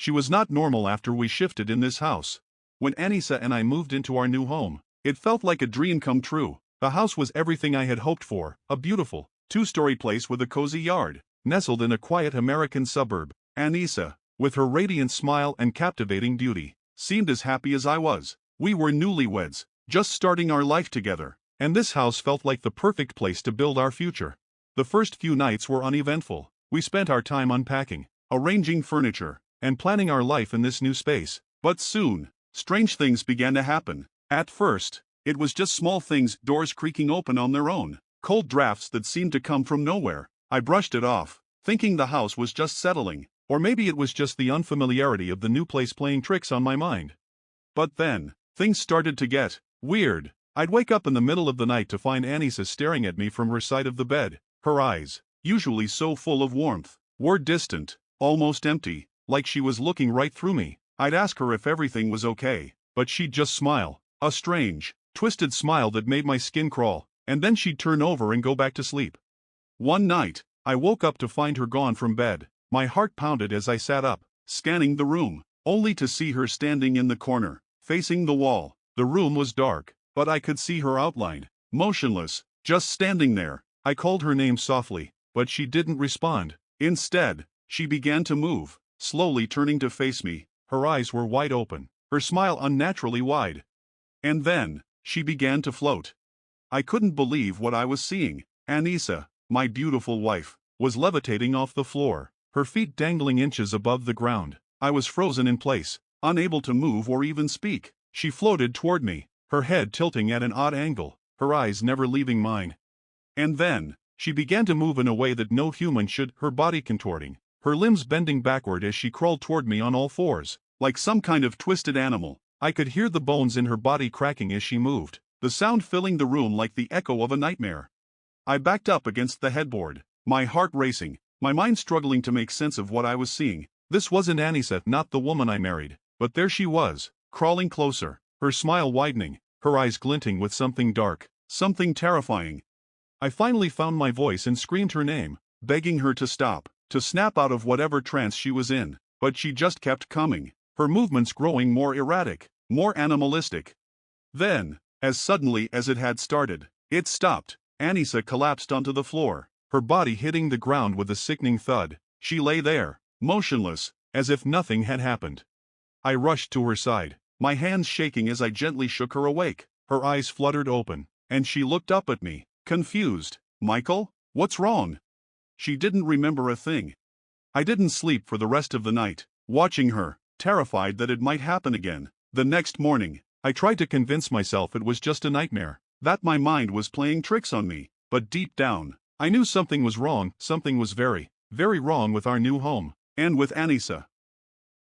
She was not normal after we shifted in this house. When Anisa and I moved into our new home, it felt like a dream come true. The house was everything I had hoped for, a beautiful, two-story place with a cozy yard, nestled in a quiet American suburb. Anisa, with her radiant smile and captivating beauty, seemed as happy as I was. We were newlyweds, just starting our life together, and this house felt like the perfect place to build our future. The first few nights were uneventful. We spent our time unpacking, arranging furniture, and planning our life in this new space. But soon, strange things began to happen. At first, it was just small things, doors creaking open on their own, cold drafts that seemed to come from nowhere. I brushed it off, thinking the house was just settling, or maybe it was just the unfamiliarity of the new place playing tricks on my mind. But then, things started to get weird. I'd wake up in the middle of the night to find Anisa staring at me from her side of the bed. Her eyes, usually so full of warmth, were distant, almost empty, like she was looking right through me. I'd ask her if everything was okay, but she'd just smile, a strange, twisted smile that made my skin crawl, and then she'd turn over and go back to sleep. One night, I woke up to find her gone from bed. My heart pounded as I sat up, scanning the room, only to see her standing in the corner, facing the wall. The room was dark, but I could see her outline, motionless, just standing there. I called her name softly, but she didn't respond. Instead, she began to move, slowly turning to face me. Her eyes were wide open, her smile unnaturally wide. And then, she began to float. I couldn't believe what I was seeing. Anisa, my beautiful wife, was levitating off the floor, her feet dangling inches above the ground. I was frozen in place, unable to move or even speak. She floated toward me, her head tilting at an odd angle, her eyes never leaving mine. And then, she began to move in a way that no human should, her body contorting, her limbs bending backward as she crawled toward me on all fours, like some kind of twisted animal. I could hear the bones in her body cracking as she moved, the sound filling the room like the echo of a nightmare. I backed up against the headboard, my heart racing, my mind struggling to make sense of what I was seeing. This wasn't Anisa, not the woman I married, but there she was, crawling closer, her smile widening, her eyes glinting with something dark, something terrifying. I finally found my voice and screamed her name, begging her to stop, to snap out of whatever trance she was in, but she just kept coming, her movements growing more erratic, more animalistic. Then, as suddenly as it had started, it stopped. Anisa collapsed onto the floor, her body hitting the ground with a sickening thud. She lay there, motionless, as if nothing had happened. I rushed to her side, my hands shaking as I gently shook her awake. Her eyes fluttered open, and she looked up at me, confused. "Michael, what's wrong?" She didn't remember a thing. I didn't sleep for the rest of the night, watching her, terrified that it might happen again. The next morning, I tried to convince myself it was just a nightmare, that my mind was playing tricks on me, but deep down, I knew something was wrong, something was very, very wrong with our new home, and with Anisa.